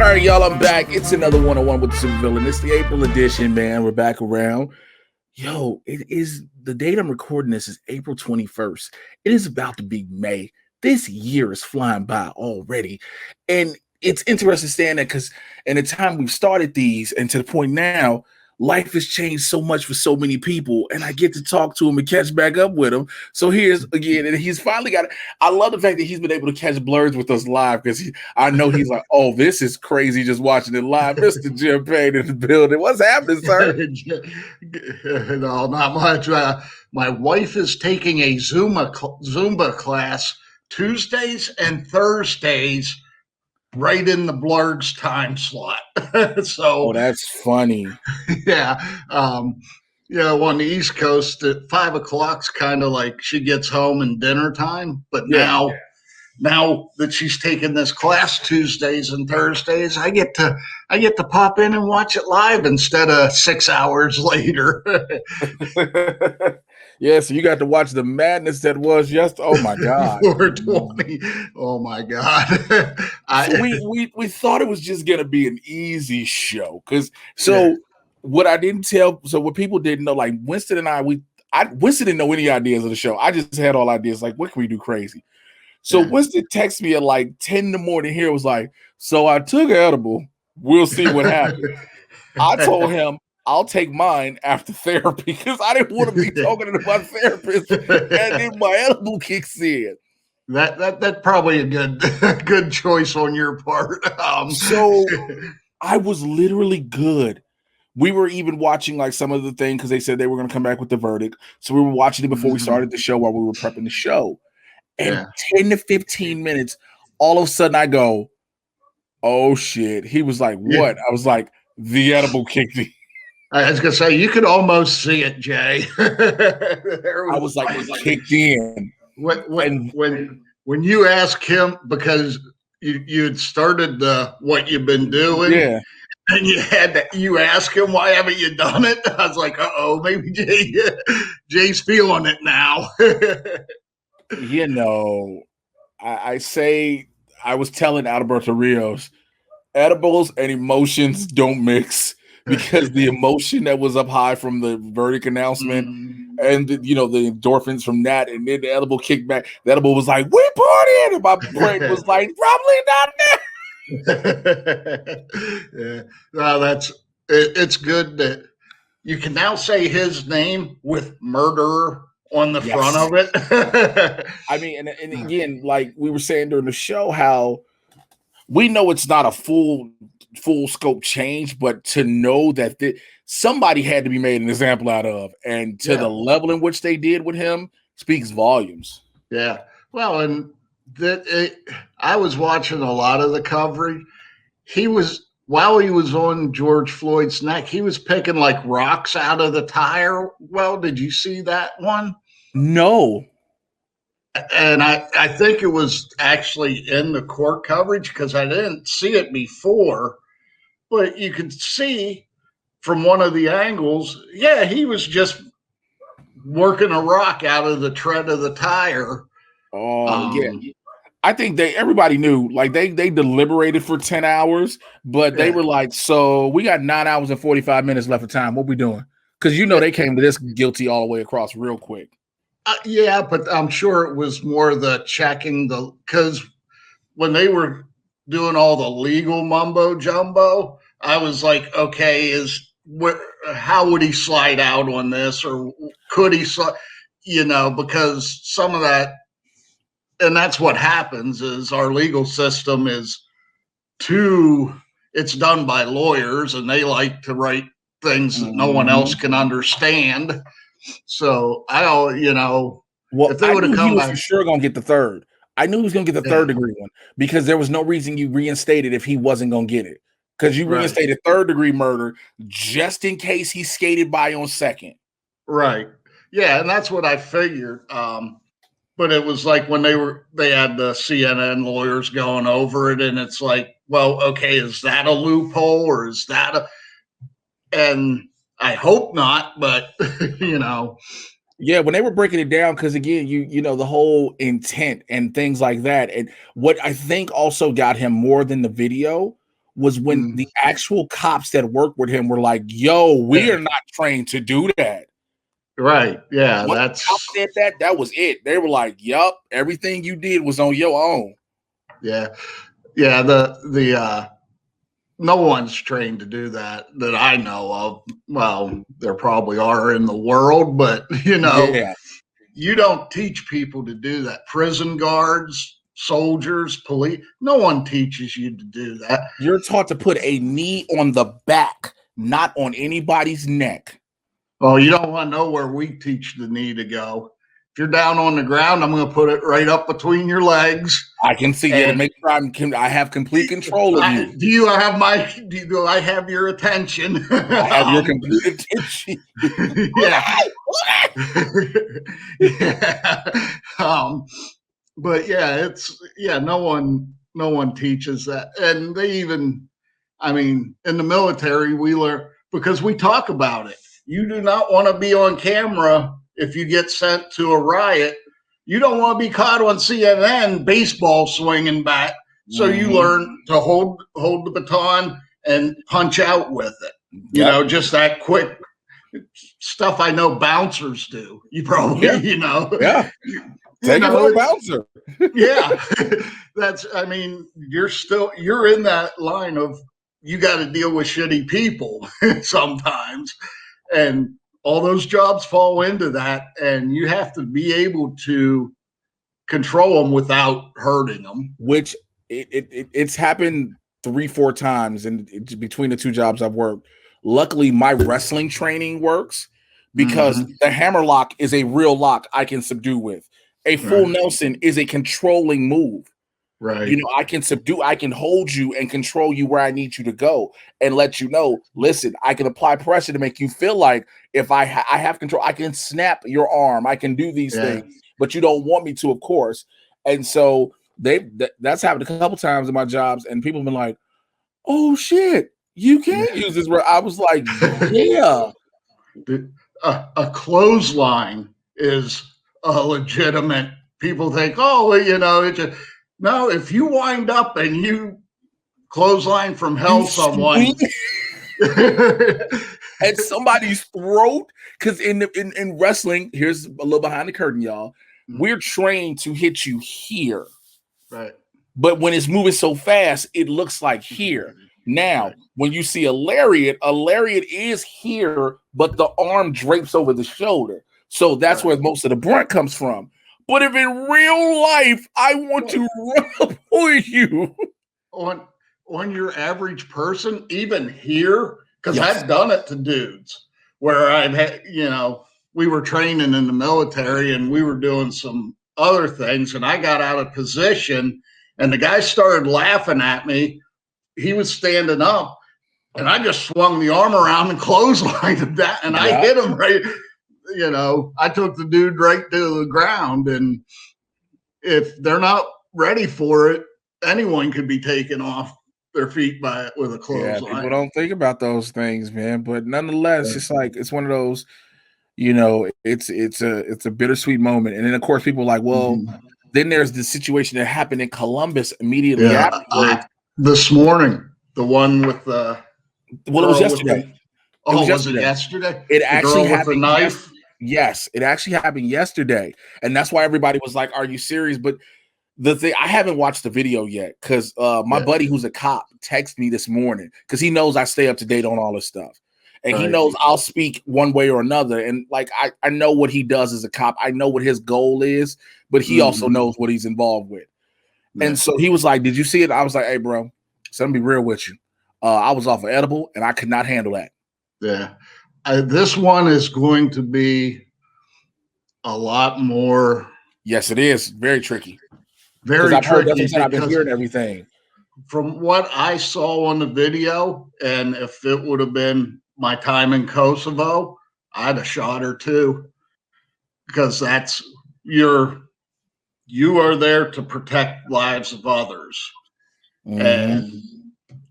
right, y'all, I'm back. It's another one-on-one with the supervillain. It's the April edition, man. We're back around. Yo, it is the date I'm recording this is April 21st. It is about to be May. This year is flying by already. And it's interesting saying that because in the time we've started these and to the point now, life has changed so much for so many people. And I get to talk to him and catch back up with him. So here's again, and he's finally got it. I love the fact that he's been able to catch blurs with us live because I know he's like, oh, this is crazy just watching it live. Mr. Jim Payne in the building. What's happening, sir? No, not much. My wife is taking a Zumba class Tuesdays and Thursdays right in the Blurg's time slot. Oh, that's funny. Yeah. On the East Coast at 5 o'clock's kind of like she gets home and dinner time. But now that she's taking this class Tuesdays and Thursdays, I get to pop in and watch it live instead of 6 hours later. Yeah, so you got to watch the madness that was oh my God. 420. Oh my God. So we thought it was just gonna be an easy show. What I didn't tell, so what people didn't know, like Winston and Winston didn't know any ideas of the show. I just had all ideas, like, what can we do crazy? So Winston texted me at like 10 in the morning here, was like, so I took edible. We'll see what happens. I told him I'll take mine after therapy because I didn't want to be talking to my therapist and then my edible kicks in. That's probably a good choice on your part. So I was literally good. We were even watching like some of the thing because they said they were going to come back with the verdict. So we were watching it before we started the show while we were prepping the show. And 10 to 15 minutes, all of a sudden I go, oh shit. He was like, what? I was like, the edible kicked in. I was going to say, you could almost see it, Jay. I was like, kicked in. When you ask him, because you had started what you've been doing, and you ask him, why haven't you done it? I was like, maybe Jay's feeling it now. I say, I was telling Alberto Rios, edibles and emotions don't mix. Because the emotion that was up high from the verdict announcement and the endorphins from that, and then the edible kickback, the edible was like, we partying, and my brain was like, probably not now. It's good that you can now say his name with murderer on the front of it. I mean, and again, like we were saying during the show, how we know it's not a full scope change, but to know that somebody had to be made an example out of, and to the level in which they did with him speaks volumes. Yeah. Well, and I was watching a lot of the coverage. While he was on George Floyd's neck, he was picking like rocks out of the tire. Well, did you see that one? No. And I think it was actually in the court coverage because I didn't see it before, but you could see from one of the angles, he was just working a rock out of the tread of the tire. I think everybody knew, like they deliberated for 10 hours, but they were like, so we got 9 hours and 45 minutes left of time. What we doing? Because they came to this guilty all the way across real quick. But I'm sure it was more the checking because when they were doing all the legal mumbo jumbo, I was like, okay, how would he slide out on this, or could he slide? Because some of that, and that's what happens is our legal system is it's done by lawyers, and they like to write things that no one else can understand. So well, if they would have come back, for sure gonna get the third. I knew he was gonna get the third degree one because there was no reason you reinstated if he wasn't gonna get it. Because you reinstated third degree murder just in case he skated by on second. Right. Yeah, and that's what I figured. But it was like when they had the CNN lawyers going over it, and it's like, well, okay, is that a loophole or is that and I hope not, but Yeah, when they were breaking it down, because again, the whole intent and things like that. And what I think also got him more than the video was when the actual cops that worked with him were like, "Yo, we are not trained to do that." Right. Yeah. Once the cops said that, that was it. They were like, "Yup, everything you did was on your own." Yeah. Yeah. The no one's trained to do that I know of. Well, there probably are in the world, but Yeah. you don't teach people to do that. Prison guards, soldiers, police, no one teaches you to do that. You're taught to put a knee on the back, not on anybody's neck. Oh, you don't want to know where we teach the knee to go. If you're down on the ground, I'm going to put it right up between your legs. I can see you to make sure I have complete control of you. Do I have your attention? I have your complete attention. Yeah. Yeah. But yeah, no one teaches that. And they even, I mean, in the military, we learn because we talk about it. You do not want to be on camera if you get sent to a riot. You don't want to be caught on CNN baseball swinging bat. So you learn to hold the baton and punch out with it. Yep. Just that quick stuff I know bouncers do. You probably, Yeah. Take it from a bouncer. Yeah. You're in that line of you got to deal with shitty people sometimes. And all those jobs fall into that. And you have to be able to control them without hurting them. Which it's happened 3-4 times in between the two jobs I've worked. Luckily, my wrestling training works because the hammer lock is a real lock I can subdue with. A full Nelson is a controlling move. Right. I can hold you and control you where I need you to go and let you know, listen, I can apply pressure to make you feel like if I have control, I can snap your arm. I can do these things, but you don't want me to, of course. And so that's happened a couple times in my jobs, and people have been like, oh shit, you can't use this. I was like, yeah. A clothesline is a legitimate, people think, it's just, no, if you wind up and you clothesline from hell someone at somebody's throat, because in wrestling, here's a little behind the curtain, y'all. We're trained to hit you here. Right. But when it's moving so fast, it looks like here. Now, when you see a lariat is here, but the arm drapes over the shoulder. So that's where most of the brunt comes from. But if in real life, I want to run up on you. On your average person, even here, because I've done it to dudes where I've had, we were training in the military and we were doing some other things, and I got out of position and the guy started laughing at me. He was standing up and I just swung the arm around and clotheslined him that, and I hit him right. I took the dude right to the ground, and if they're not ready for it, anyone could be taken off their feet by it with a clothesline. Yeah, people don't think about those things, man. But nonetheless, it's like it's one of those, it's a bittersweet moment. And then of course people are like, well, then there's the situation that happened in Columbus immediately afterwards. This morning, the one with the it was yesterday. Was it yesterday? It actually happened with the knife. Yes, it actually happened yesterday, and that's why everybody was like, "Are you serious?" But the thing, I haven't watched the video yet because my buddy who's a cop texted me this morning because he knows I stay up to date on all this stuff, and he knows I'll speak one way or another. And like I know what he does as a cop, I know what his goal is, but he also knows what he's involved with. And so he was like, "Did you see it?" I was like, "Hey, bro, so let me be real with you. I was off of edible, and I could not handle that." Yeah. This one is going to be a lot more. Yes, it is. Very tricky. Very tricky. I've been hearing everything. From what I saw on the video, and if it would have been my time in Kosovo, I'd have shot her too. Because you are there to protect lives of others. And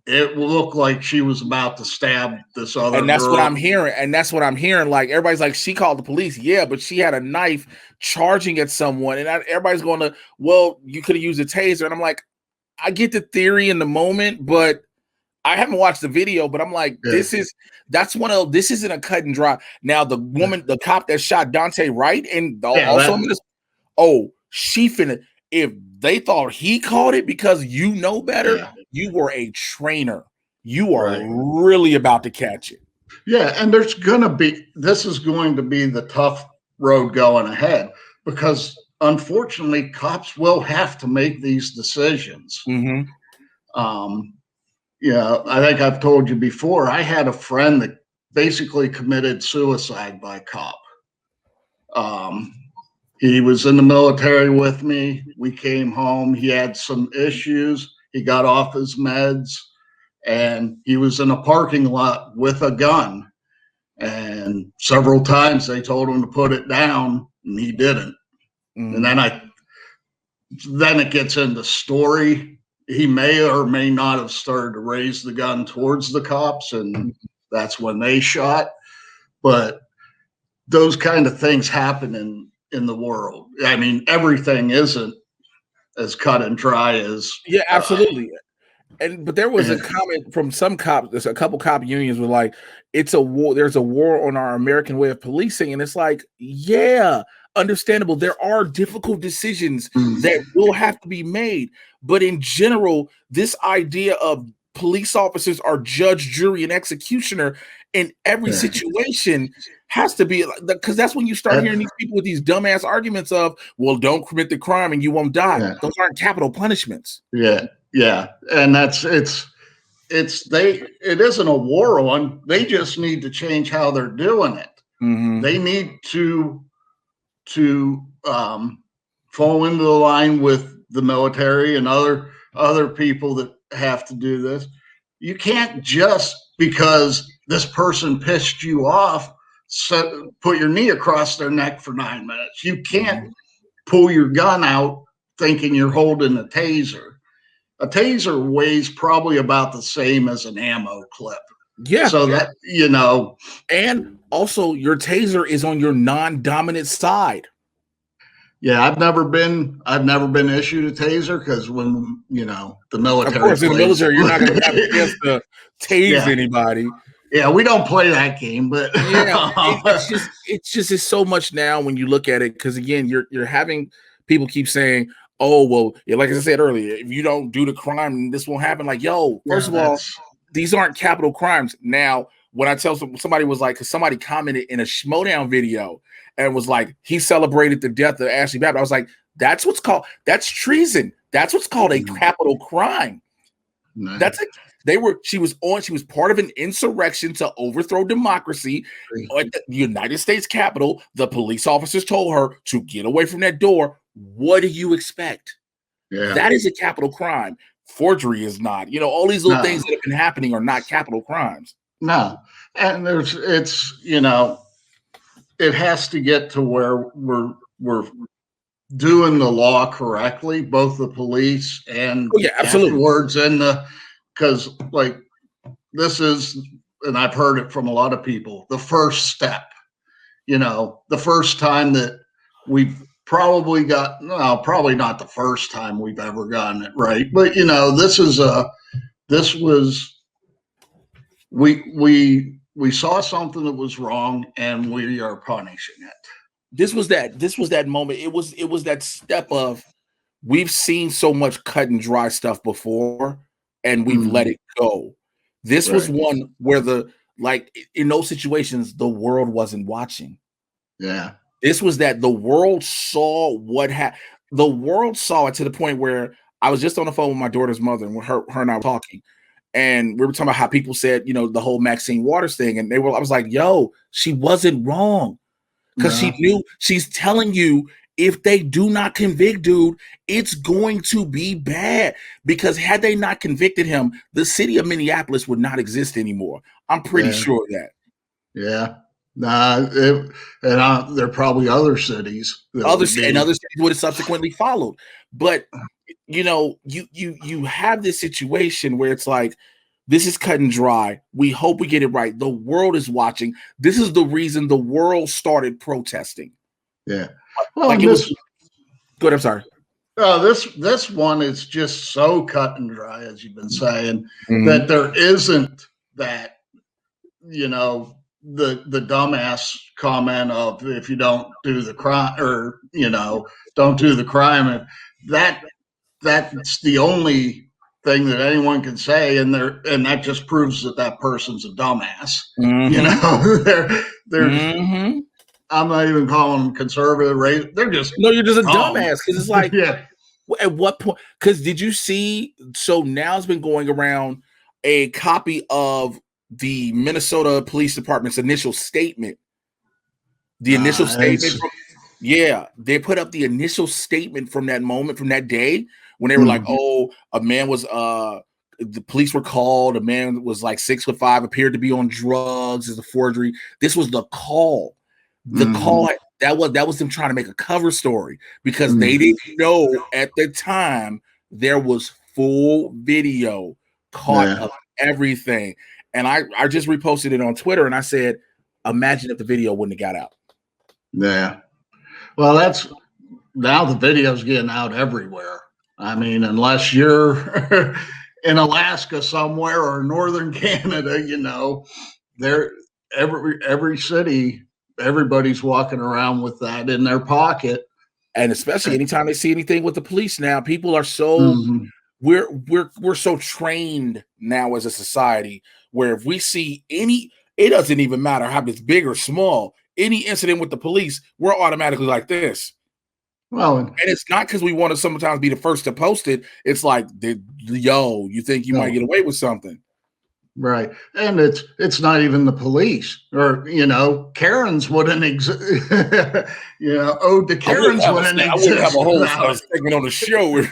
it looked like she was about to stab this other girl. And that's what I'm hearing. Like, everybody's like, she called the police. Yeah, but she had a knife charging at someone. And everybody's going to, well, you could have used a taser. And I'm like, I get the theory in the moment, but I haven't watched the video, but I'm like, Yeah, this isn't a cut and dry. Now the cop that shot Dante Wright, and yeah, also she finna. If they thought he caught it because you know better, yeah, you were a trainer. You are right. really about to catch it. Yeah, and this is going to be the tough road going ahead because unfortunately, cops will have to make these decisions. Mm-hmm. Um, yeah, I think I've told you before. I had a friend that basically committed suicide by cop. Um, he was in the military with me. We came home. He had some issues. He got off his meds, and he was in a parking lot with a gun. And several times they told him to put it down, and he didn't. And Mm-hmm. then it gets into story. He may or may not have started to raise the gun towards the cops, and that's when they shot. But those kind of things happen in the world. I mean, everything isn't as cut and dry as Yeah, absolutely. But there was a yeah, comment from some cops. There's a couple cop unions were like, "It's a war. There's a war on our American way of policing," and it's like, yeah, understandable. There are difficult decisions that will have to be made, but in general, this idea of police officers are judge, jury, and executioner in every yeah. situation has to be because that's when you start That, hearing these people with these dumbass arguments of, "Well, don't commit the crime and you won't die." yeah, Those aren't capital punishments. yeah, yeah. And it isn't a war on. They just need to change how they're doing it. Mm-hmm. They need to fall into the line with the military and other people that have to do this. You can't just because this person pissed you off put your knee across their neck for 9 minutes. You can't pull your gun out thinking you're holding a taser. A taser weighs probably about the same as an ammo clip. Yeah. So that, And also, your taser is on your non-dominant side. yeah, I've never been issued a taser because when the Of military course, in the plays, military, you're not going to have a chance to tase yeah, anybody. yeah, we don't play that game, but Yeah, it's so much now when you look at it because again, you're having people keep saying, "Oh, well, yeah, like I said earlier, if you don't do the crime, this won't happen." Like, yo, first yeah, of all, these aren't capital crimes. Now, when I tell somebody was like, because somebody commented in a Schmodown video and was like, he celebrated the death of Ashley Babbitt. I was like, that's treason. That's what's called a capital crime. no, That's it. She was part of an insurrection to overthrow democracy at the United States Capitol. The police officers told her to get away from that door. What do you expect? yeah, That is a capital crime. Forgery is not. All these little no, things that have been happening are not capital crimes. no, and it has to get to where we're doing the law correctly, both the police and Oh yeah, absolutely. afterwards, and because like this is, and I've heard it from a lot of people, the first step. The first time that we've probably got, no, probably not the first time we've ever gotten it right, but this was, we saw something that was wrong and we are punishing it. This was that moment. It was that step of we've seen so much cut and dry stuff before and we've let Mm, it go. This was right. one where in those situations the world wasn't watching. Yeah. This was that the world saw the world saw it to the point where I was just on the phone with my daughter's mother and her and I were talking. And we were talking about how people said, the whole Maxine Waters thing. And I was like, yo, she wasn't wrong. Because she No. knew she's telling you if they do not convict dude, it's going to be bad. Because had they not convicted him, the city of Minneapolis would not exist anymore. I'm pretty Yeah. sure of that. Yeah. Nah. There are probably other cities that Other would and be. other cities would have subsequently followed. But you have this situation where it's like, this is cut and dry. We hope we get it right. The world is watching. This is the reason the world started protesting. Yeah. Well, Like and it was this good. I'm sorry. this one is just so cut and dry, as you've been saying, Mhm. that there isn't that, the dumbass comment of if you don't do the crime, or don't do the crime, and that that's the only thing that anyone can say, and that just proves that that person's a dumbass. Mhm. They're Mhm. I'm not even calling them conservative, right? They're just No, you're just a dumb. dumbass because it's like, Yeah. at what point? Because did you see? So now it's been going around a copy of the Minnesota Police Department's initial statement. The initial statement It's from, yeah, they put up the initial statement from that moment, from that day when they were like, mm, "Oh, a man was the police were called. A man was like 6'5", appeared to be on drugs as a forgery." This was the call. The mm, call that was them trying to make a cover story because they mm, didn't know at the time there was full video caught yeah, of everything. And I just reposted it on Twitter and I said, imagine if the video wouldn't have got out. yeah. Well, that's now the video's getting out everywhere. I mean, unless you're in Alaska somewhere or northern Canada, there every city, everybody's walking around with that in their pocket. And especially anytime they see anything with the police now, people are so Mm-hmm. we're so trained now as a society where if we see any, it doesn't even matter how it's big or small, any incident with the police, we're automatically like this. Well, And it's not because we want to sometimes be the first to post it. It's like, yo, you think you might no, get away with something? right, and it's not even the police, or Karens wouldn't exist. Ode to Karens wouldn't I wouldn't have exist a whole without segment on the show.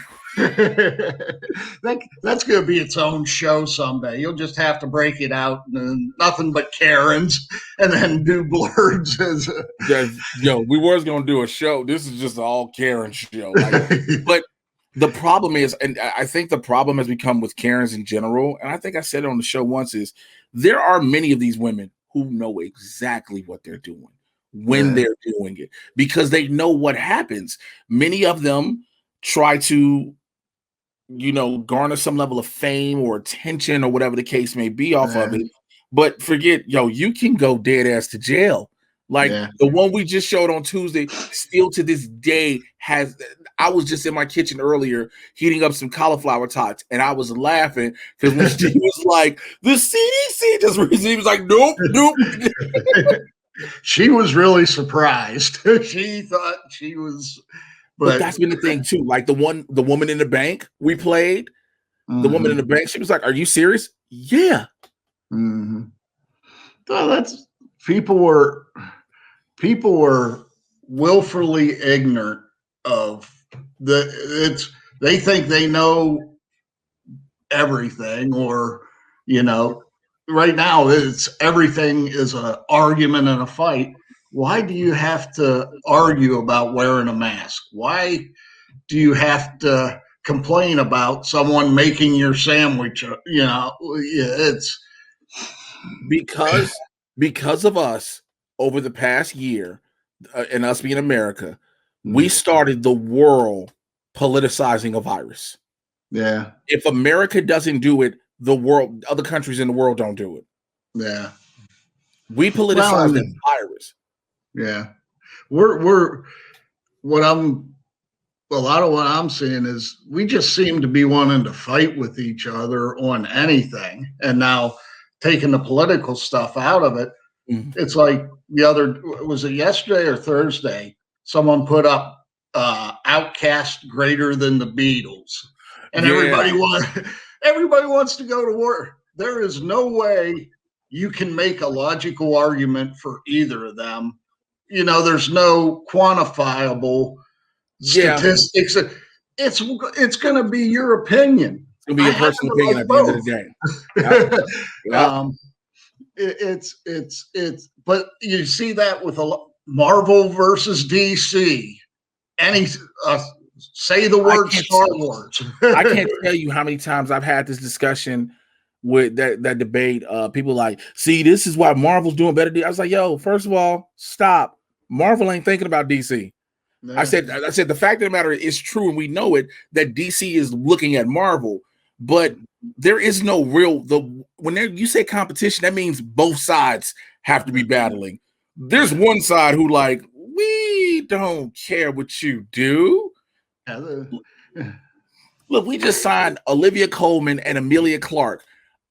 that's going to be its own show someday. You'll just have to break it out and nothing but Karens, and then do blurs as Yo, we was gonna do a show. This is just an all Karen show. Like, but the problem is, and I think the problem has become with Karens in general, and I think I said it on the show once, is there are many of these women who know exactly what they're doing when yeah, they're doing it because they know what happens. Many of them try to, garner some level of fame or attention or whatever the case may be off of yeah, it. But forget, you can go dead ass to jail. Like yeah. the one we just showed on Tuesday, still to this day has. I was just in my kitchen earlier heating up some cauliflower tots, and I was laughing because when she was like, "The CDC just," he was like, "Nope, nope." She was really surprised. She thought she was, But but that's been the thing too. Like the woman in the bank we played, the woman in the mm-hmm, bank, she was like, "Are you serious?" Yeah. mm-hmm. So that's people were people were willfully ignorant of it's they think they know everything, or you know right now it's everything is an argument and a fight. Why do you have to argue about wearing a mask? Why do you have to complain about someone making your sandwich? It's Because of us over the past year, and us being America, we mm, started the world politicizing a virus. yeah, If America doesn't do it, the world, other countries in the world don't do it. yeah. We Well, politicized that and virus. yeah, we're what I'm a lot of what I'm seeing is we just seem to be wanting to fight with each other on anything. And now taking the political stuff out of it, Mhm. it's like was it yesterday or Thursday? Someone put up Outcast greater than the Beatles, and Yeah, everybody wants to go to war. There is no way you can make a logical argument for either of them. There's no quantifiable yeah. statistics. It's going to be your opinion. It's gonna be I your happen personal to opinion like at the end of the both. day. Yep, yep. But you see that with Marvel versus DC. Any say the I word can't. Star Wars. I can't tell you how many times I've had this discussion with that debate. People like, see, this is why Marvel's doing better. I was like, yo, first of all, stop. Marvel ain't thinking about DC. I Yeah. said the fact of the matter is true, and we know it that DC is looking at Marvel, but there is no real when you say competition, that means both sides have to be battling. There's one side who like we don't care what you do. Yeah. Look, we just signed Olivia Colman and Emilia Clarke.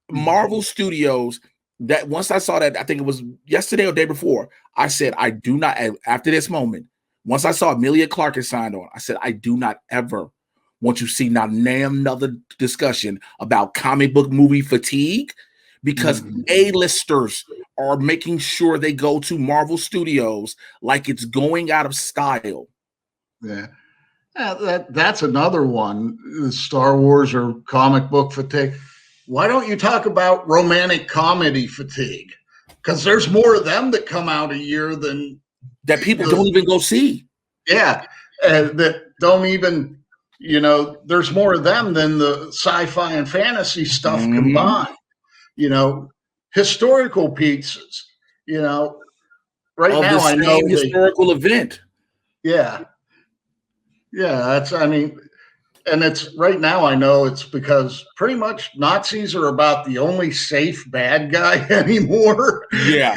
Marvel Studios, that once I saw that, I think it was yesterday or day before, I said, I do not, after this moment, once I saw Emilia Clarke is signed on, I said, I do not ever want you to see not another discussion about comic book movie fatigue because A-listers are making sure they go to Marvel Studios like it's going out of style. Yeah. That's another one. Star Wars or comic book fatigue. Why don't you talk about romantic comedy fatigue? Because there's more of them that come out a year than that people don't even go see. Yeah, that don't even, there's more of them than the sci-fi and fantasy stuff combined. Historical pieces. Right of now the I know same historical event. Yeah, that's. I mean, and it's right now I know it's because pretty much Nazis are about the only safe bad guy anymore. Yeah.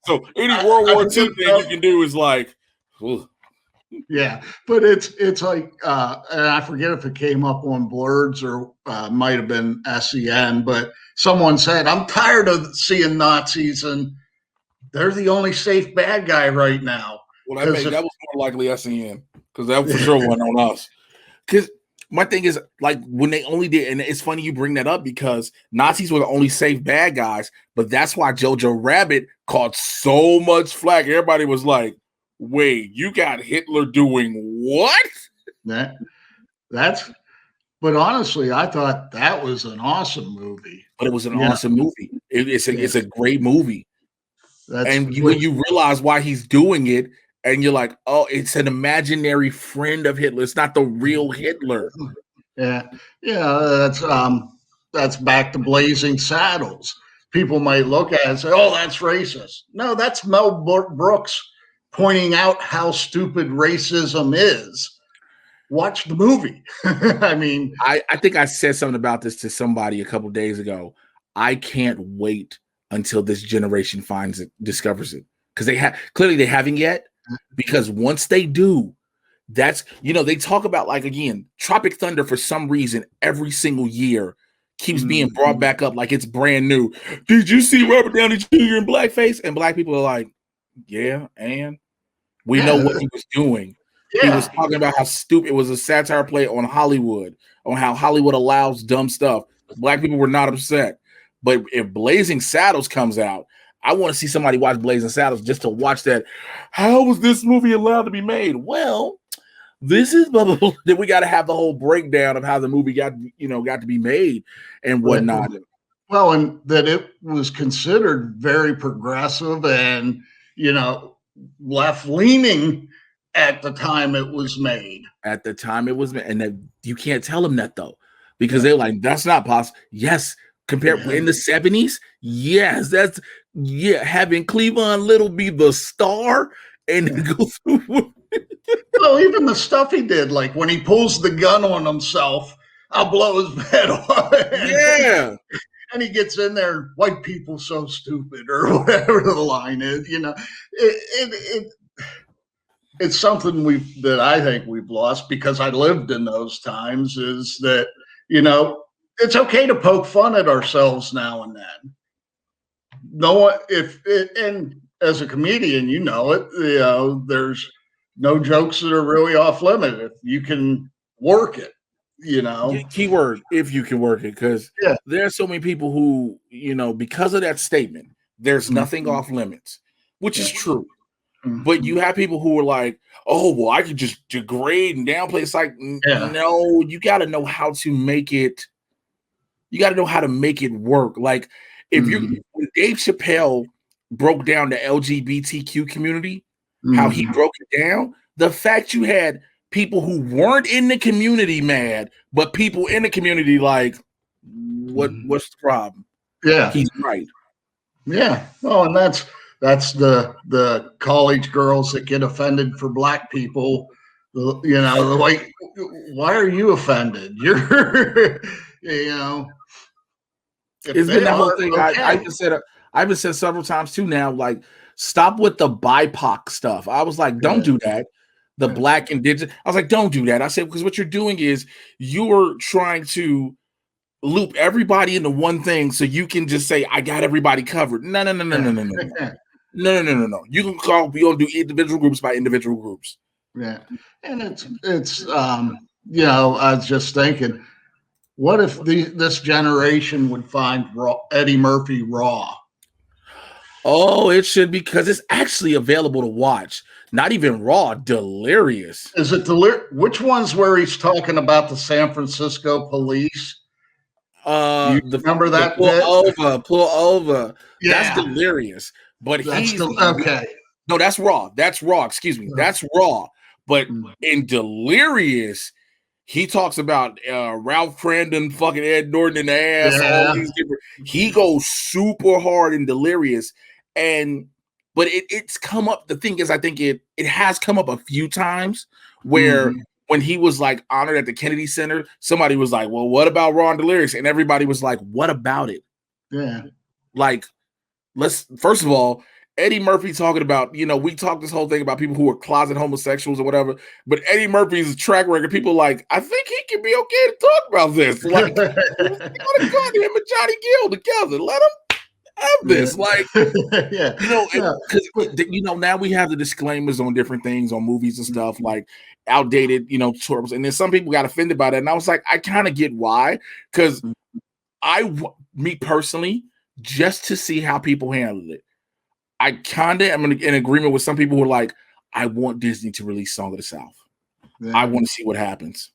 So any World War II thing you can do is like, ugh. Yeah, but it's like, and I forget if it came up on Blurs or might have been SEN, but someone said, I'm tired of seeing Nazis and they're the only safe bad guy right now. Well, that was more likely SEN because that for sure wasn't on us. Because my thing is, like, when they only did, and it's funny you bring that up because Nazis were the only safe bad guys, but that's why Jojo Rabbit caught so much flack. Everybody was like, wait, you got Hitler doing what? But honestly, I thought that was an awesome movie. But it was an awesome movie. It's a great movie. When you realize why he's doing it, and you're like, oh, it's an imaginary friend of Hitler. It's not the real Hitler. Yeah. That's back to Blazing Saddles. People might look at it and say, oh, that's racist. No, that's Mel Brooks pointing out how stupid racism is. Watch the movie. I mean, I think I said something about this to somebody a couple days ago. I can't wait until this generation discovers it. Because they haven't yet. Because once they do, that's they talk about, like, again, Tropic Thunder for some reason every single year keeps being brought back up like it's brand new. Did you see Robert Downey Jr. in blackface? And black people are like, yeah, and we know what he was doing. Yeah. He was talking about how stupid it was, a satire play on Hollywood, on how Hollywood allows dumb stuff. Black people were not upset. But if Blazing Saddles comes out, I want to see somebody watch Blazing Saddles just to watch that. How was this movie allowed to be made? Well, this is that we got to have the whole breakdown of how the movie got to be made and whatnot. Well, and that it was considered very progressive and left leaning at the time it was made. And that you can't tell them that though, because they're like, that's not possible. Yes. Compared in the 70s, yes, having Cleavon Little be the star and go through. Well, even the stuff he did, like when he pulls the gun on himself, I'll blow his head off. Yeah. And he gets in there, white people so stupid, or whatever the line is. It's something that I think we've lost because I lived in those times. Is that it's okay to poke fun at ourselves now and then. And as a comedian, there's no jokes that are really off limit if you can work it. Keyword, if you can work it, because there are so many people who, because of that statement, there's nothing off limits, which is true. But you have people who are like, oh, well, I could just degrade and downplay. It's like, no, you got to know how to make it. You got to know how to make it work. Like, when Dave Chappelle broke down the LGBTQ community, how he broke it down, the fact you had people who weren't in the community mad, but people in the community like, what's the problem? Yeah, he's right. Yeah, well, and that's the college girls that get offended for black people. You know, like, why are you offended? You're, you know, if It's they been that whole are, thing. okay. I've said several times too now, like, stop with the BIPOC stuff. I was like, don't Yeah, do that. The yeah, black indigenous. I was like, don't do that. I said, because what you're doing is you're trying to loop everybody into one thing so you can just say, I got everybody covered. No, no, no, no, no, yeah, no, no, no. No, no, no, no, no. You can call, we gonna do individual groups by individual groups. yeah. And you know, I was just thinking, what if this generation would find Eddie Murphy raw? Oh, it should be because it's actually available to watch. Not even raw, delirious. Is it which one's where he's talking about the San Francisco police? Do you The remember the that bit? pull over. That's Yeah, delirious. But that's he's the okay. no, that's raw. That's raw. Excuse me. That's raw. But in delirious, he talks about Ralph Crandon, fucking Ed Norton in the ass, all Yeah. these different. He goes super hard in delirious, and but it's come up. The thing is, I think it has come up a few times where Mm-hmm. when he was like honored at the Kennedy Center, somebody was like, "Well, what about Raw and Delirious?" And everybody was like, "What about it?" Yeah. Like, let's first of all, Eddie Murphy talking about, we talked this whole thing about people who are closet homosexuals or whatever, but Eddie Murphy's track record, people like, I think he can be okay to talk about this. Like, he was got him and Johnny Gill together. Let him have Yeah. this. Like, Yeah. because But now we have the disclaimers on different things on movies and stuff, like outdated, terms. And then some people got offended by that. And I was like, I kind of get why. Because me personally, just to see how people handled it, I kind of am in agreement with some people who are like, I want Disney to release Song of the South. yeah. I want to see what happens.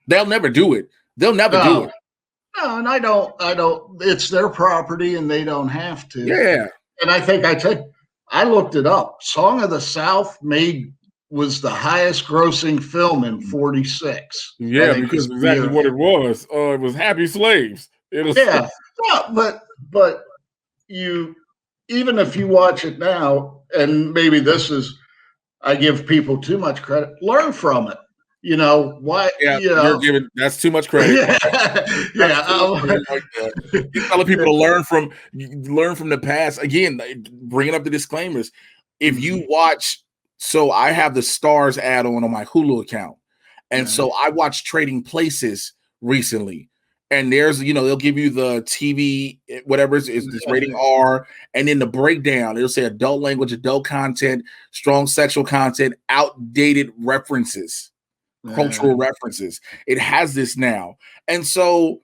They'll never do it. They'll never do No, it. no, and I don't. It's their property, and they don't have to. Yeah. And I think I looked it up. Song of the South was the highest grossing film in '46. I Yeah, think because is the exactly year. what it was. It was Happy Slaves. It was Yeah, yeah, but you even if you watch it now, and maybe this is I give people too much credit. Learn from it. You know why? yeah, You you're know, giving that's too much credit. yeah, That's yeah, too much credit like that. You're telling people to learn from the past. Again, bringing up the disclaimers. If you watch, so I have the Stars add-on my Hulu account. And so I watched Trading Places recently. And there's, they'll give you the TV, whatever is rating R, and then the breakdown. It'll say adult language, adult content, strong sexual content, outdated references, cultural references. It has this now. And so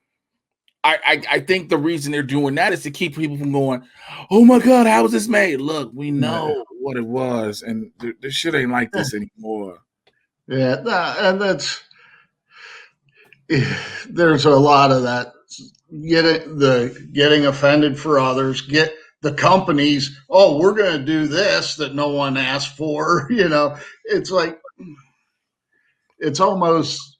I think the reason they're doing that is to keep people from going, oh my God, how was this made? Look, we know what it was, and this shit ain't like this anymore. Yeah, and there's a lot of that. Getting offended for others. Get the companies. Oh, we're going to do this that no one asked for. You know, it's like it's almost.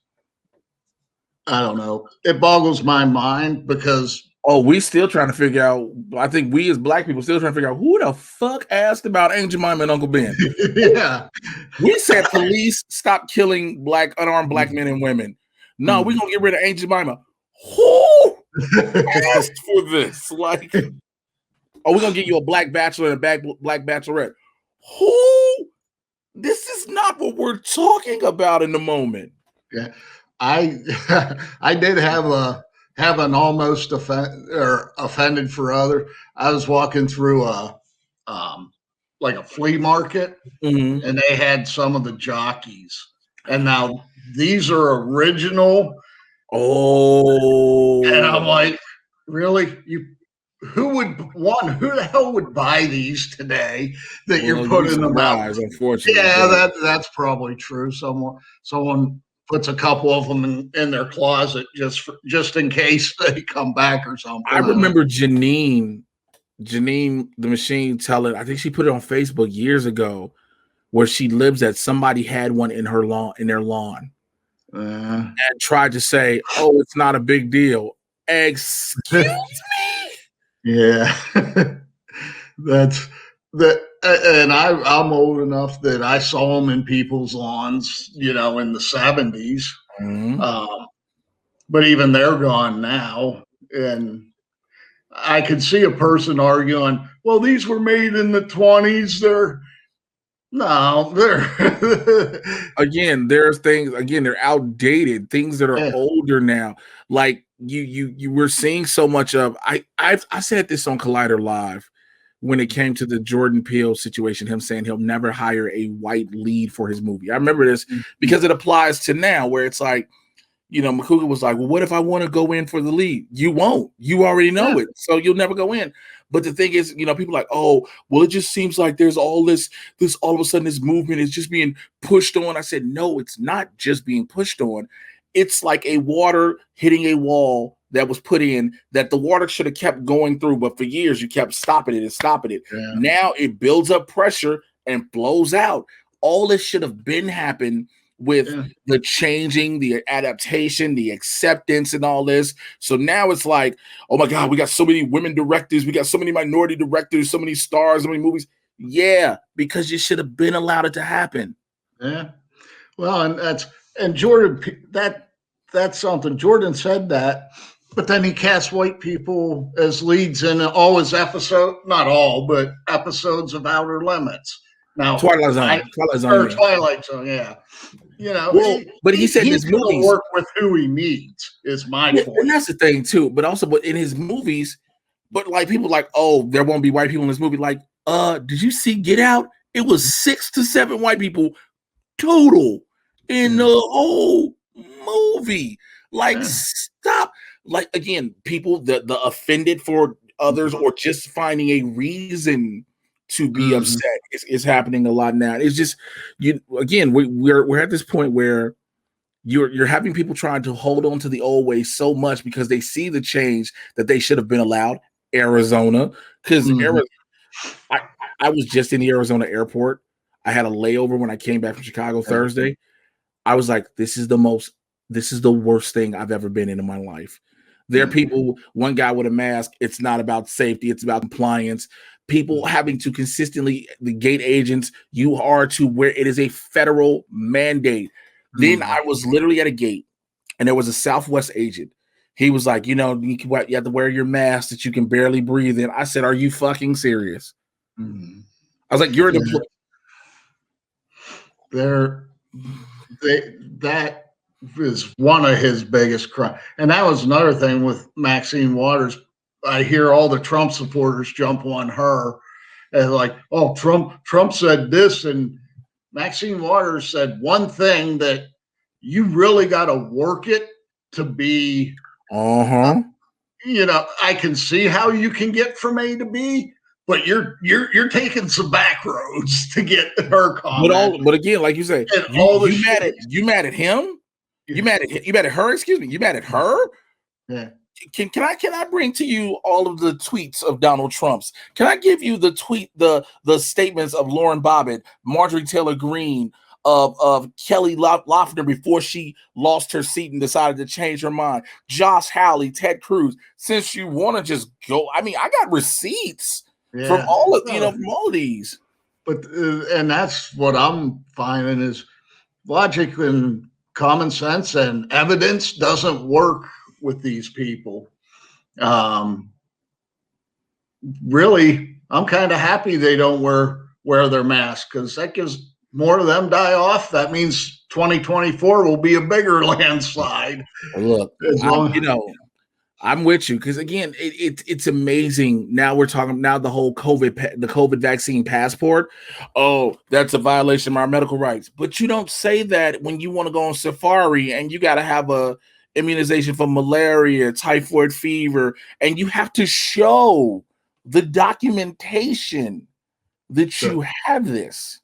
I don't know. It boggles my mind because. Oh, we still trying to figure out. I think we as black people still trying to figure out who the fuck asked about Aunt Jemima and Uncle Ben. Yeah, we said police stop killing unarmed black men and women. No, we're gonna get rid of Aunt Jemima. Who asked for this? Like, we're gonna get you a black bachelor and a black bachelorette. Who? This is not what we're talking about in the moment. Yeah, I I did have an almost offended for other. I was walking through like a flea market, and they had some of the jockeys. And now these are original. Oh, And I'm like, really? Who the hell would buy these today that you're putting them out? Unfortunately. Yeah, that's probably true. Someone puts a couple of them in their closet just in case they come back or something. I remember Janine the machine telling, I think she put it on Facebook years ago, where she lives at somebody had one in their lawn. And tried to say, oh, it's not a big deal. Excuse me? Yeah. That's that, and I'm old enough that I saw them in people's lawns, in the '70s. Mhm. Um, but even they're gone now, and I could see a person arguing, "Well, these were made in the '20s. They're no, they're Again, there's things. Again, they're outdated. Things that are yeah, older now. Like you were seeing so much of. I said this on Collider Live when it came to the Jordan Peele situation. Him saying he'll never hire a white lead for his movie. I remember this because it applies to now, where it's like, McCougar was like, well, what if I want to go in for the lead? You won't. You already yeah, know it. So you'll never go in. But the thing is, people are like, oh, well, it just seems like there's all this all of a sudden this movement is just being pushed on. I said, no, it's not just being pushed on. It's like a water hitting a wall that was put in that the water should have kept going through, but for years you kept stopping it and stopping it. yeah, Now it builds up pressure and flows out. All this should have been happened with yeah. the changing, the adaptation, the acceptance, and all this. So now it's like, oh my God, we got so many women directors, we got so many minority directors, so many stars, so many movies. Yeah, because you should have been allowed it to happen. Yeah. Well, and Jordan, that's something. Jordan said that, but then he cast white people as leads in all his episode, not all, but episodes of Outer Limits. Now, Twilight Zone, or yeah. Twilight Zone, yeah. Well, but he said in He's his going to movies, work with who he needs. Is my yeah, and point. that's the thing too. But also, but in his movies, but like people like, oh, there won't be white people in this movie. Like, did you see Get Out? It was 6 to 7 white people total in the Yeah, whole movie. Like, yeah, stop. Like, again, people the offended for others or just finding a reason to be mm-hmm. upset is happening a lot now. It's just we're at this point where you're having people trying to hold on to the old ways so much because they see the change that they should have been allowed. Arizona, because Mm-hmm. I, I was just in the Arizona airport. I had a layover when I came back from Chicago Yeah. Thursday. I was like, this is the worst thing I've ever been in my life. There are Yeah. people, one guy with a mask, it's not about safety, it's about compliance. People having to consistently, the gate agents, you are to where it is a federal mandate. Then Mm-hmm. I was literally at a gate and there was a Southwest agent. He was like, you have to wear your mask that you can barely breathe in. I said, are you fucking serious? Mm-hmm. I was like, you're an Yeah. employee. They're that is one of his biggest crimes. And that was another thing with Maxine Waters. I hear all the Trump supporters jump on her and like, oh, Trump said this, and Maxine Waters said one thing that you really got to work it to be. Uh-huh. I can see how you can get from A to B, but you're taking some back roads to get her comment But again, like you say, and all the shit. You mad at him? You mad at her? Excuse me. You mad at her? Yeah. Can I bring to you all of the tweets of Donald Trump's? Can I give you the statements of Lauren Bobbitt, Marjorie Taylor Greene, of Kelly Loeffler before she lost her seat and decided to change her mind, Josh Hawley, Ted Cruz? Since you want to just go, I mean, I got receipts from Yeah. all of from all of these. But and that's what I'm finding is logic and common sense and evidence doesn't work with these people. Um, Really, I'm kind of happy they don't wear their mask because that gives more of them die off. That means 2024 will be a bigger landslide. Look, As long, I'm with you because again, it's amazing. Now we're talking now the whole the COVID vaccine passport. Oh, that's a violation of our medical rights. But you don't say that when you want to go on safari and you got to have a immunization for malaria, typhoid fever, and you have to show the documentation that the, you have this.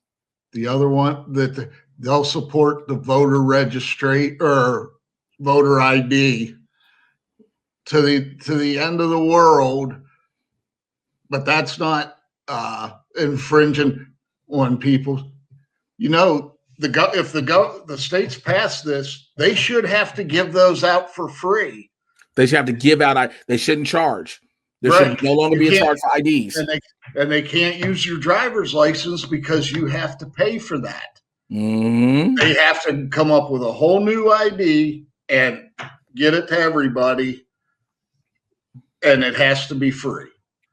the other one that they'll support the voter registry or voter ID to the end of the world, but that's not infringing on people. If the states pass this, they should have to give those out for free. They should have to give out. They shouldn't charge. There should no longer You be a can't, charge for IDs. and they can't use your driver's license because you have to pay for that. Mm-hmm. They have to come up with a whole new ID and get it to everybody, and it has to be free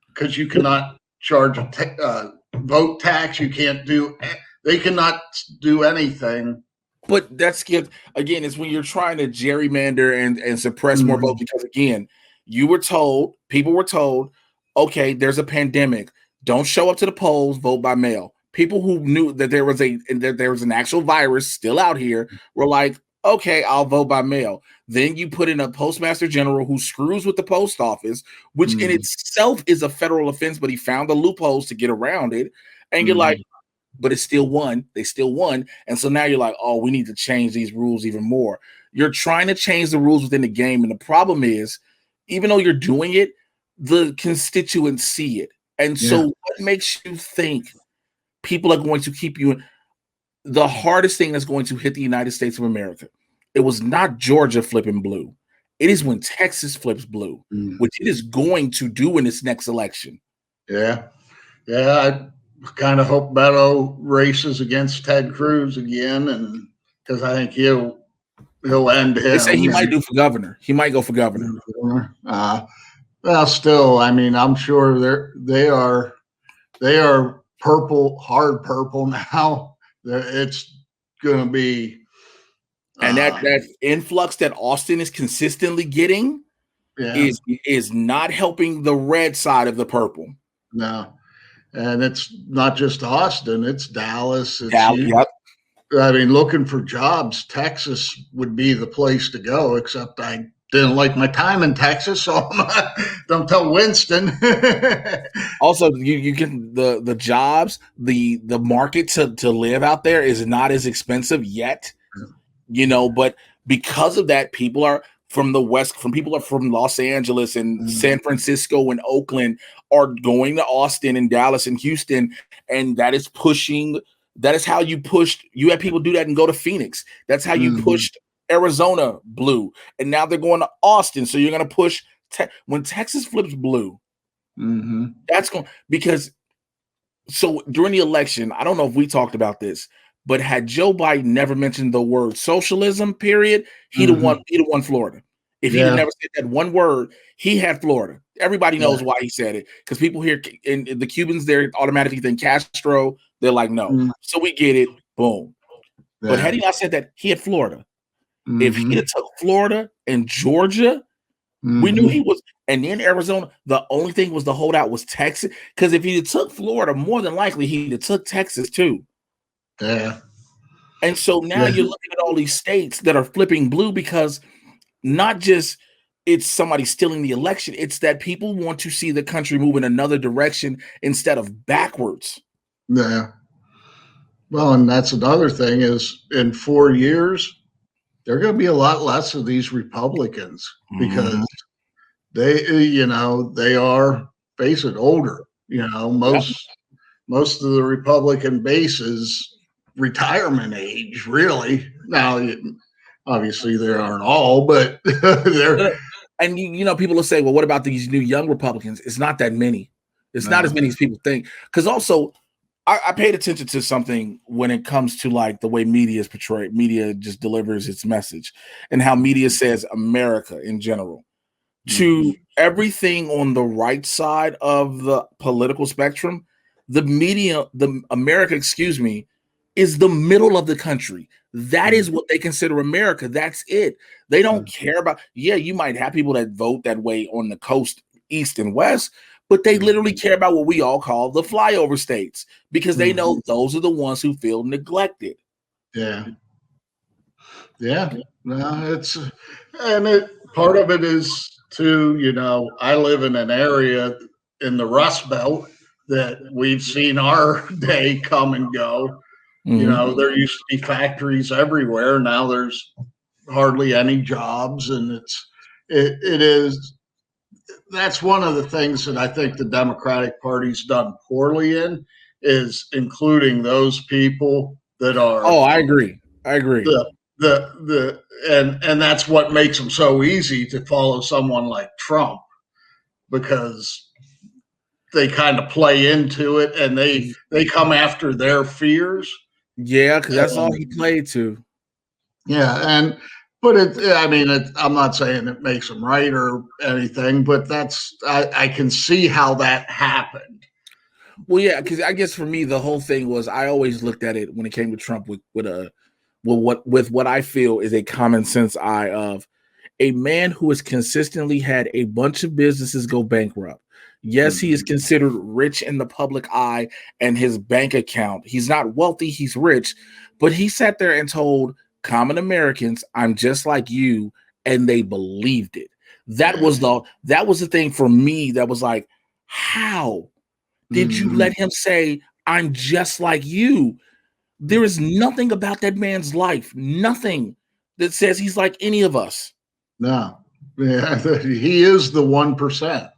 because you cannot charge a vote tax. You can't do. They cannot do anything. But that's again, it's when you're trying to gerrymander and suppress more votes because again, people were told, okay, there's a pandemic. Don't show up to the polls, vote by mail. People who knew that there was an actual virus still out here were like, okay, I'll vote by mail. Then you put in a postmaster general who screws with the post office, which in itself is a federal offense, but he found the loopholes to get around it. And you're like, but it's still won. They still won. And so now you're like, oh, we need to change these rules even more. You're trying to change the rules within the game. And the problem is, even though you're doing it, the constituents see it. And so what makes you think people are going to keep you in? The hardest thing that's going to hit the United States of America, it was not Georgia flipping blue. It is when Texas flips blue, which it is going to do in this next election. Yeah. I kind of hope Beto races against Ted Cruz again, and because I think he'll end him. They say he might do for governor. He might go for governor. Well, still, I mean, I'm sure they are purple, hard purple now. It's going to be, and that influx that Austin is consistently getting is not helping the red side of the purple. No. And it's not just Austin, it's Dallas. Yep. I mean, looking for jobs, Texas would be the place to go, except I didn't like my time in Texas, so don't tell Winston. Also, you get the jobs, the market to live out there is not as expensive yet, but because of that, people are from the West, people are from Los Angeles and San Francisco and Oakland are going to Austin and Dallas and Houston. And that is how you had people do that and go to Phoenix. That's how you pushed Arizona blue. And now they're going to Austin. So you're going to push when Texas flips blue. That's going so during the election, I don't know if we talked about this, but had Joe Biden never mentioned the word socialism, period, he'd have won Florida. If he had never said that one word, he had Florida. Everybody knows why he said it, because people here in the Cubans, they automatically think Castro. They're like, no. So we get it. Boom. But had he not said that, he had Florida. If he had took Florida and Georgia, we knew he was. And then Arizona, the only thing was the holdout was Texas. Because if he had took Florida, more than likely he'd have took Texas too. Yeah. And so now you're looking at all these states that are flipping blue because not just it's somebody stealing the election, it's that people want to see the country move in another direction instead of backwards. Yeah. Well, and that's another thing is in 4 years, there are going to be a lot less of these Republicans because they are, face it, older. Most of the Republican base is retirement age, really. Now, obviously, there aren't all, but they're. And people will say, well, what about these new young Republicans? It's not that many. It's not as many as people think. Because also, I paid attention to something when it comes to like the way media is portrayed. Media just delivers its message and how media says America in general. To everything on the right side of the political spectrum, the America, is the middle of the country. That is what they consider America. That's it. They don't care about, you might have people that vote that way on the coast, east and west, but they literally care about what we all call the flyover states because they know those are the ones who feel neglected. Yeah. No, part of it is too, I live in an area in the Rust Belt that we've seen our day come and go. There used to be factories everywhere. Now there's hardly any jobs, and that's one of the things that I think the Democratic Party's done poorly in is including those people that are. Oh, I agree. And that's what makes them so easy to follow someone like Trump. because they kind of play into it and they come after their fears. Yeah, because that's all he played to. Yeah, but I mean, I'm not saying it makes them right or anything, but I can see how that happened. Well, yeah, because I guess for me the whole thing was I always looked at it when it came to Trump with what I feel is a common sense eye of a man who has consistently had a bunch of businesses go bankrupt. Yes, he is considered rich in the public eye and his bank account. He's not wealthy, he's rich, but he sat there and told common Americans, I'm just like you, and they believed it. That was the thing for me that was like, how did you let him say, I'm just like you? There is nothing about that man's life, nothing that says he's like any of us. No, yeah, he is the 1%.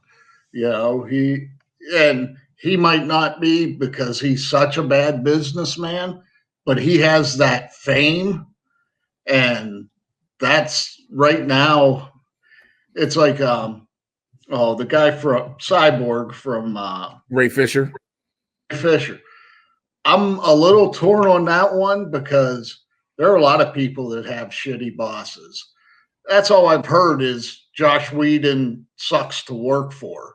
He might not be because he's such a bad businessman, but he has that fame, and that's right now. It's like the guy from Cyborg from Ray Fisher. Fisher. I'm a little torn on that one because there are a lot of people that have shitty bosses. That's all I've heard is Josh Whedon sucks to work for.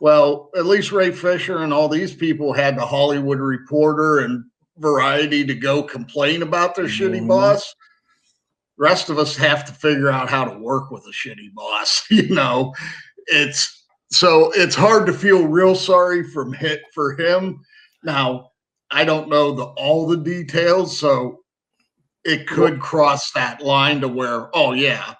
Well, at least Ray Fisher and all these people had the Hollywood Reporter and Variety to go complain about their shitty boss. Rest of us have to figure out how to work with a shitty boss. It's hard to feel real sorry for him. Now, I don't know all the details, so it could cross that line to where, oh yeah.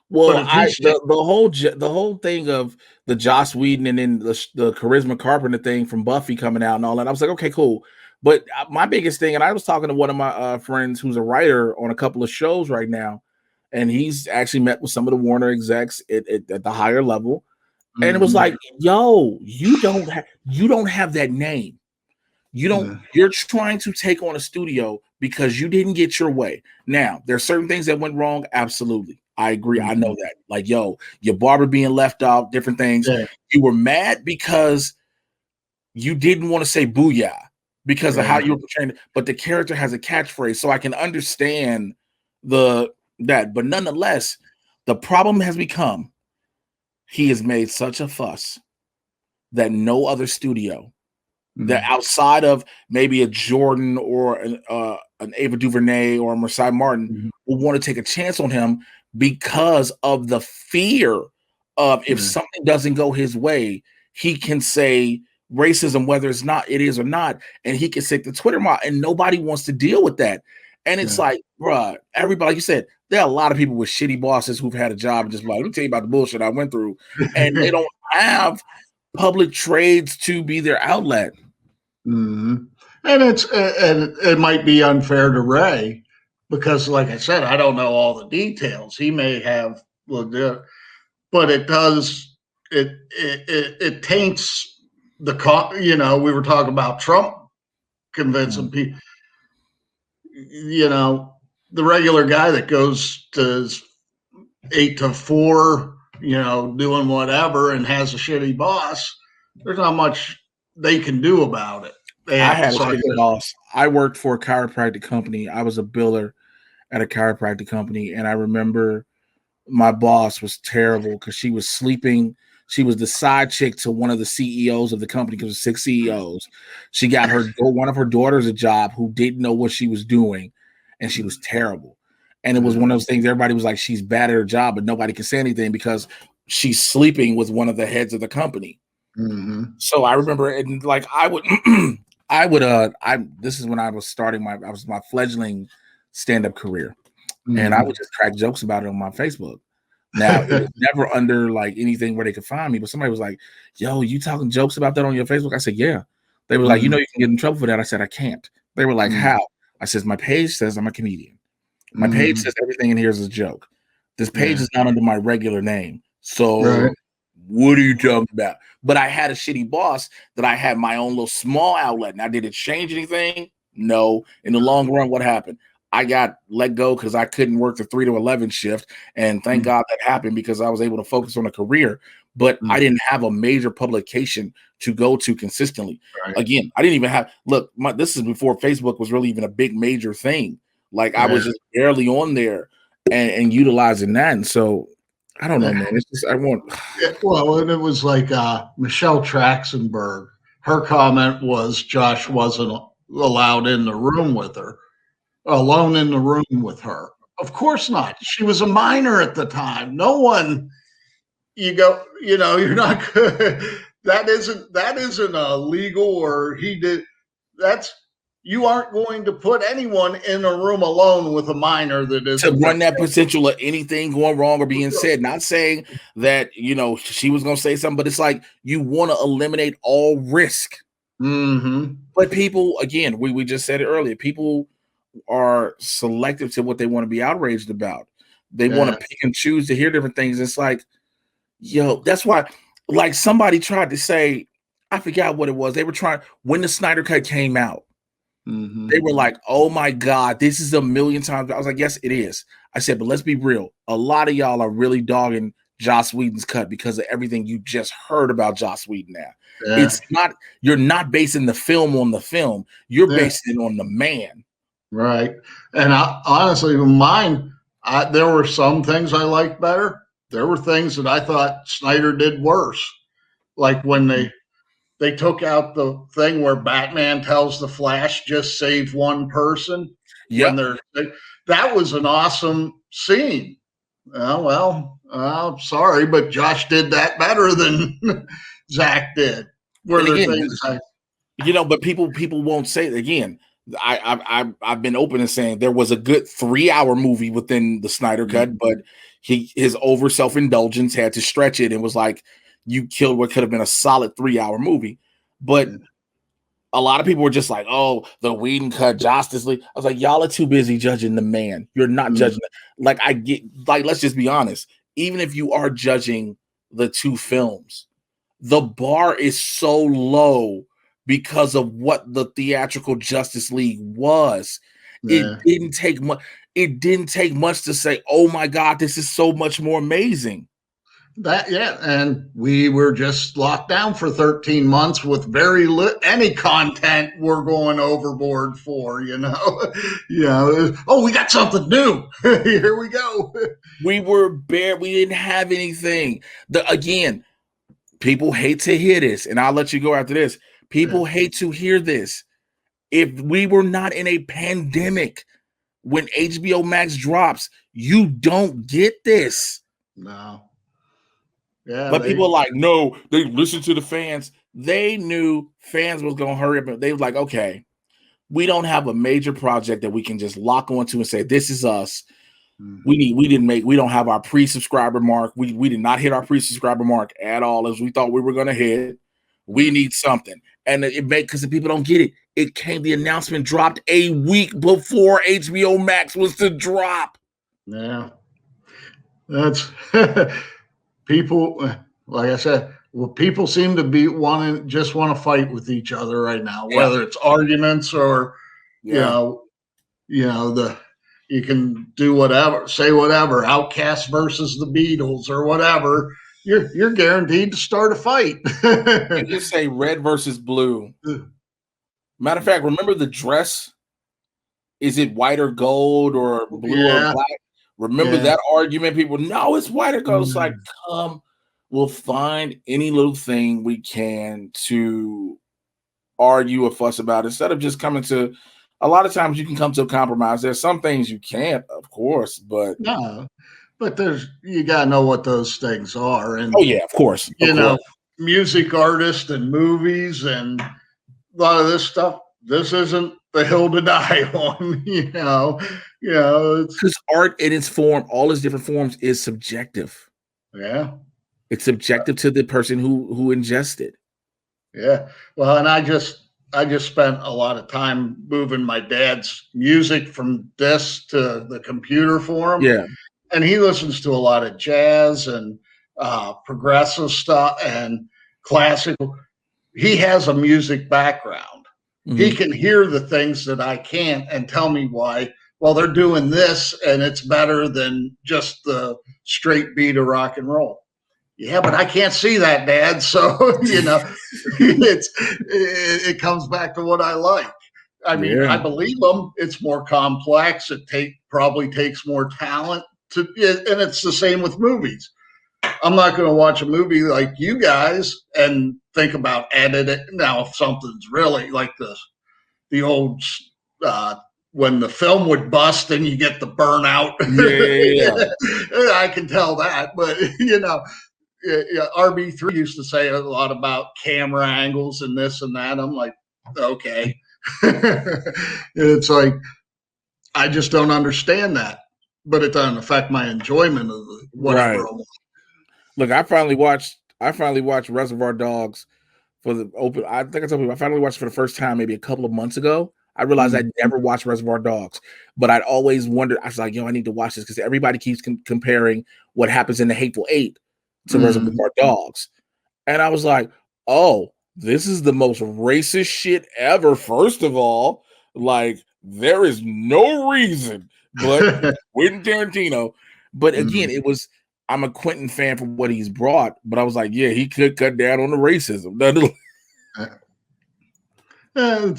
Well, the whole thing of the Joss Whedon and then the Charisma Carpenter thing from Buffy coming out and all that, I was like, okay, cool. But my biggest thing, and I was talking to one of my friends who's a writer on a couple of shows right now, and he's actually met with some of the Warner execs at the higher level, and it was like, yo, you don't have that name. You're trying to take on a studio because you didn't get your way. Now, there's certain things that went wrong. Absolutely. I agree. I know that. Like, yo, your barber being left out, different things. Yeah. You were mad because you didn't want to say booyah because of how you were portraying it. But the character has a catchphrase, so I can understand that. But nonetheless, the problem has become he has made such a fuss that no other studio that outside of maybe a Jordan or an Ava DuVernay or a Marcel Martin will want to take a chance on him because of the fear of if something doesn't go his way, he can say racism, whether it is or not, and he can say the Twitter mob, and nobody wants to deal with that. And it's like, bruh, everybody, like you said, there are a lot of people with shitty bosses who've had a job and just like, let me tell you about the bullshit I went through, and they don't have public trades to be their outlet. And it might be unfair to Ray because, like I said, I don't know all the details. He may have, but it does it taints the we were talking about Trump convincing people. The regular guy that goes to 8 to 4, doing whatever and has a shitty boss. There's not much they can do about it. I had a shitty boss. I worked for a chiropractic company. I was a biller at a chiropractic company, and I remember my boss was terrible because she was sleeping. She was the side chick to one of the CEOs of the company because there's 6 CEOs. She got one of her daughters a job who didn't know what she was doing, and she was terrible. And it was one of those things. Everybody was like, she's bad at her job, but nobody can say anything because she's sleeping with one of the heads of the company. So I remember, and like this is when I was starting my fledgling stand-up career, and I would just crack jokes about it on my Facebook. Now it was never under like anything where they could find me, but somebody was like, yo, you talking jokes about that on your Facebook? I said, yeah. They were like, you can get in trouble for that. I said, I can't. They were like, how? I said, my page says I'm a comedian. My page says everything in here is a joke. This page is not under my regular name. So what are you talking about? But I had a shitty boss that I had my own little small outlet. Now, did it change anything? No. In the long run, what happened? I got let go because I couldn't work the 3 to 11 shift. And thank God that happened because I was able to focus on a career. but I Mm, didn't have a major publication to go to consistently. right. Again, I didn't even have look, this is before Facebook was really even a big major thing. Like I Yeah. was just barely on there and utilizing that. And so I don't know, man. It's just I want Well, and it was like Michelle Traxenberg. Her comment was Josh wasn't allowed in the room with her, alone in the room with her. Of course not. She was a minor at the time. No one, you're not good. That isn't a legal or he did. That's you aren't going to put anyone in a room alone with a minor that to isn't their. run that potential of anything going wrong or being said. Not saying that, she was going to say something, but it's like you want to eliminate all risk. Mm-hmm. But people, again, we just said it earlier, people are selective to what they want to be outraged about. They want Yeah. to pick and choose to hear different things. It's like, that's why, like somebody tried to say, I forgot what it was. They were trying, when the Snyder Cut came out, they Mm-hmm. were like, oh my God, this is a million times. I was like, yes, it is. I said, but let's be real. A lot of y'all are really dogging Joss Whedon's cut because of everything you just heard about Joss Whedon now. Yeah. It's not, you're not basing the film on the film. You're Yeah. basing it on the man. Right. And honestly, mine, there were some things I liked better. There were things that I thought Snyder did worse. Like when they took out the thing where Batman tells the Flash just save one person when Yep. that was an awesome scene. Sorry, but Josh did that better than Zach did. Were And there again, things but people won't say it again. I've been open and saying there was a good 3-hour movie within the Snyder Cut, but his over self indulgence had to stretch it and was like you killed what could have been a solid 3-hour movie. But a lot of people were just like, "Oh, the Whedon cut, Justice League." I was like, "Y'all are too busy judging the man. You're not judging." Like I get, like let's just be honest. Even if you are judging the two films, the bar is so low because of what the theatrical Justice League was. It Yeah. didn't take much. It didn't take much to say, "Oh my God, this is so much more amazing." And we were just locked down for 13 months with any content we're going overboard for, oh, we got something new. Here we go. We were bare. We didn't have anything. Again, people hate to hear this, and I'll let you go after this. People hate to hear this. If we were not in a pandemic when HBO Max drops, you don't get this. No. Yeah, But people are like, no, they listen to the fans. They knew fans was going to hurry up. And they were like, okay, we don't have a major project that we can just lock onto and say, this is us. We don't have our pre-subscriber mark. We did not hit our pre-subscriber mark at all as we thought we were going to hit. We need something. And it made, because the people don't get it. The announcement dropped a week before HBO Max was to drop. Yeah. That's people, like I said, people seem to be just want to fight with each other right now, whether it's arguments or, you know, you can do whatever, say whatever, Outcast versus the Beatles or whatever. You're guaranteed to start a fight. You just say red versus blue. Matter of fact, remember the dress? Is it white or gold or blue or black? Remember that argument? People, no, it's white or gold. It's like, we'll find any little thing we can to argue or fuss about instead of just coming to. A lot of times you can come to a compromise. There's some things you can't, of course, but no, but you gotta know what those things are, and oh yeah, of course, music artists and movies and a lot of this stuff. This isn't the hill to die on, because art in its form, all its different forms, is subjective. Yeah, it's subjective to the person who ingests it. Yeah, well, and I just spent a lot of time moving my dad's music from disc to the computer for him. Yeah, and he listens to a lot of jazz and progressive stuff and classical. He has a music background. He can hear the things that I can't and tell me why. Well, they're doing this and it's better than just the straight beat of rock and roll. yeah, but I can't see that, Dad. So, it comes back to what I like. I mean, I Yeah. believe them. It's more complex. Probably takes more talent and it's the same with movies. I'm not going to watch a movie like you guys and think about editing. Now, if something's really like the old uh, when the film would bust and you get the burnout, Yeah. I can tell that. But RB3 used to say a lot about camera angles and this and that. I'm like, okay. It's like I just don't understand that, but it doesn't affect my enjoyment of whatever. Right. Look, I finally watched Reservoir Dogs for the open. I think I told people I finally watched it for the first time maybe a couple of months ago. I realized I'd never watched Reservoir Dogs, but I'd always wondered. I was like, yo, I need to watch this because everybody keeps comparing what happens in the Hateful Eight to Reservoir Dogs. And I was like, oh, this is the most racist shit ever. First of all, like, there is no reason, but it's Quentin Tarantino. But again, I'm a Quentin fan for what he's brought, but I was like, yeah, he could cut down on the racism. and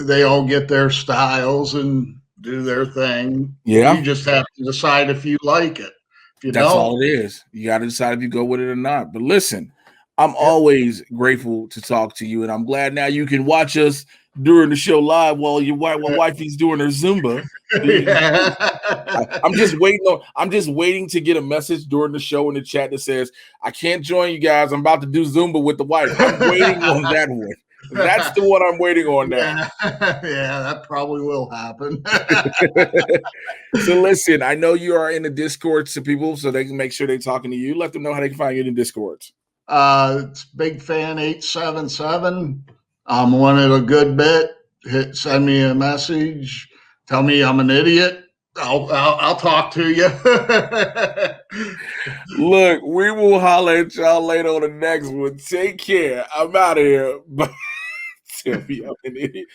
they all get their styles and do their thing. Yeah. You just have to decide if you like it. If you That's don't, all it is. You got to decide if you go with it or not. But listen, I'm always grateful to talk to you, and I'm glad now you can watch us during the show live while wifey's doing her Zumba. I'm just waiting to get a message during the show in the chat that says, I can't join you guys. I'm about to do Zumba with the wife. I'm waiting on that one. That's the one I'm waiting on now. Yeah, that probably will happen. So listen, I know you are in the Discord to people so they can make sure they're talking to you. Let them know how they can find you in the Discords. It's Big Fan 877. I'm wanted a good bit. Send me a message. Tell me I'm an idiot. I'll talk to you. Look, we will holler at y'all later on the next one. Take care. I'm out of here. Tell me I'm an idiot.